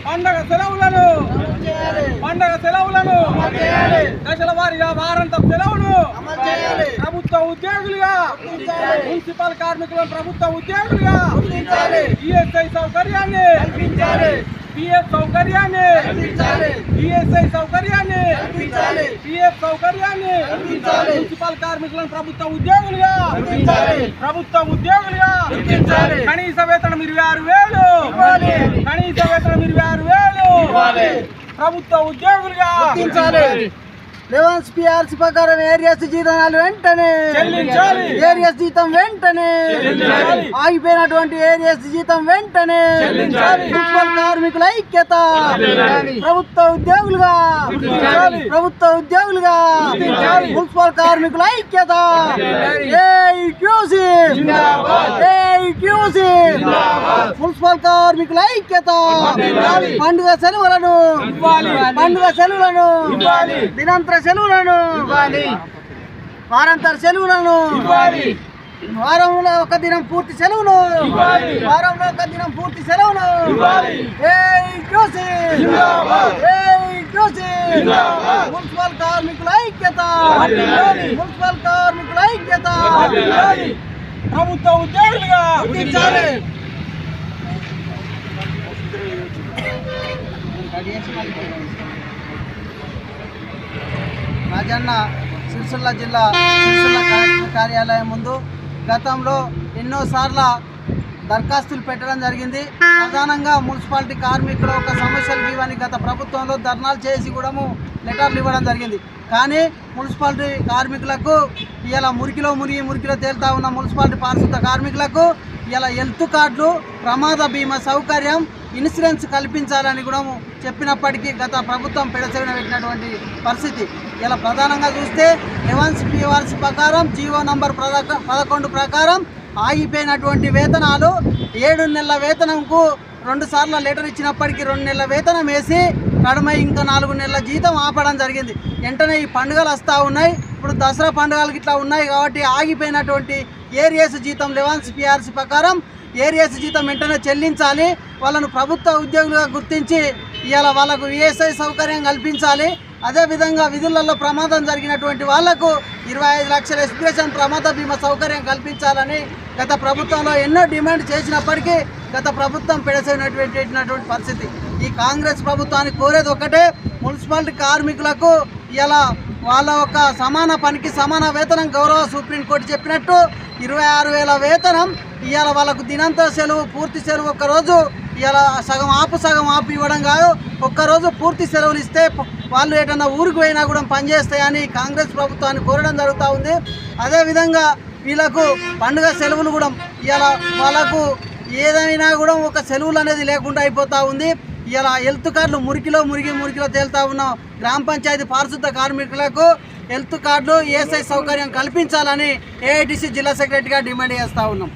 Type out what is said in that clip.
పండగ సెలవులను దశల వారీగా వారాంత సెలవును ప్రభుత్వ ఉద్యోగులుగా మున్సిపల్ కార్మికులను ప్రభుత్వ ఉద్యోగులుగా ఈఎస్ఐ సౌకర్యాన్ని పిఎఫ్ సౌకర్యాన్ని ఈఎస్ఐ సౌకర్యాన్ని పిఎఫ్ సౌకర్యాన్ని మున్సిపల్ కార్మికులను ప్రభుత్వ ఉద్యోగులుగా కనీస వేతనం 26,000 కనీస వేతనం 26,000 ప్రభుత్వ ఉద్యోగులుగా లెవెన్స్ పిఆర్సీ ప్రకారం ఏరియాస్ జీతాలు వెంటనే ఏరియాస్ జీతం వెంటనే ఆగిపోయినటువంటి ఏరియాస్ జీతం వెంటనే మున్సిపల్ కార్మికుల ఐక్యత ప్రభుత్వ ఉద్యోగులుగా మున్సిపల్ కార్మికుల ఐక్యత మున్సిపల్ కార్మికుల ఐక్యత పండుగ సెలవులను దినాంతర సెలవులను వారాంతర సెలవులను వారంలో ఒక దినం పూర్తి సెలవును మున్సిపల్ కార్మికుల ఐక్యత ప్రభుత్వ ఉద్యోగులుగా రాజన్న సిరిసిల్ల జిల్లా కలెక్టర్ కార్యాలయం ముందు గతంలో ఎన్నోసార్లు దరఖాస్తులు పెట్టడం జరిగింది. ప్రధానంగా మున్సిపాలిటీ కార్మికుల ఒక సమస్యలు ఇవన్నీ గత ప్రభుత్వంలో ధర్నాలు చేసి కూడా లెటర్లు ఇవ్వడం జరిగింది. కానీ మున్సిపాలిటీ కార్మికులకు ఇలా మురికిలో తేలుతా ఉన్న మున్సిపాలిటీ పారిశుద్ధ కార్మికులకు ఇలా హెల్త్ కార్డులు, ప్రమాద బీమా సౌకర్యం, ఇన్సూరెన్స్ కల్పించాలని కూడా చెప్పినప్పటికీ గత ప్రభుత్వం పెడచెవిన పెట్టినటువంటి పరిస్థితి. ఇలా ప్రధానంగా చూస్తే లెవెన్స్ పిఆర్సీ ప్రకారం జీవో నంబర్ 11 ప్రకారం ఆగిపోయినటువంటి వేతనాలు 7 నెలల వేతనంకు 2 సార్లు లెటర్ ఇచ్చినప్పటికీ 2 నెలల వేతనం వేసి కడమ ఇంకా 4 నెలల జీతం ఆపడం జరిగింది. వెంటనే ఈ పండుగలు వస్తూ ఉన్నాయి. ఇప్పుడు దసరా పండుగలు ఇట్లా ఉన్నాయి కాబట్టి ఆగిపోయినటువంటి ఏరియాస్ జీతం లెవెన్స్ పిఆర్సీ ప్రకారం ఏరియాస్ జీతం వెంటనే చెల్లించాలి. వాళ్ళను ప్రభుత్వ ఉద్యోగులుగా గుర్తించి ఇవాళ వాళ్ళకు ఈఎస్ఐ సౌకర్యం కల్పించాలి. అదేవిధంగా విధులలో ప్రమాదం జరిగినటువంటి వాళ్లకు 25 లక్షల ఎస్టిమేషన్ ప్రమాద బీమా సౌకర్యం కల్పించాలని గత ప్రభుత్వంలో ఎన్నో డిమాండ్ చేసినప్పటికీ గత ప్రభుత్వం పెడసేనటువంటి పరిస్థితి. ఈ కాంగ్రెస్ ప్రభుత్వాన్ని కోరేది ఒకటే, మున్సిపాలిటీ కార్మికులకు ఇలా వాళ్ళ ఒక సమాన పనికి సమాన వేతనం గౌరవ సుప్రీంకోర్టు చెప్పినట్టు 26,000 వేతనం ఇవాళ వాళ్ళకు దినాంతర సెలవు, పూర్తి సెలవు ఒక్కరోజు ఇలా సగం ఆపు ఇవ్వడం కాదు, ఒక్కరోజు పూర్తి సెలవులు ఇస్తే వాళ్ళు ఏదైనా ఊరికి పోయినా కూడా పనిచేస్తాయని కాంగ్రెస్ ప్రభుత్వాన్ని కోరడం జరుగుతూ ఉంది. అదేవిధంగా వీళ్ళకు పండుగ సెలవులు కూడా ఇలా వాళ్ళకు ఏదైనా కూడా ఒక సెలవులు అనేది లేకుండా అయిపోతూ ఉంది. ఇలా హెల్త్ కార్డులు మురికిలో తేలుతా ఉన్న గ్రామ పంచాయతీ పారిశుద్ధ కార్మికులకు హెల్త్ కార్డులు, ఈఎస్ఐ సౌకర్యం కల్పించాలని ఏఐటీసీ జిల్లా సెక్రటరీగా డిమాండ్ చేస్తూ ఉన్నాం.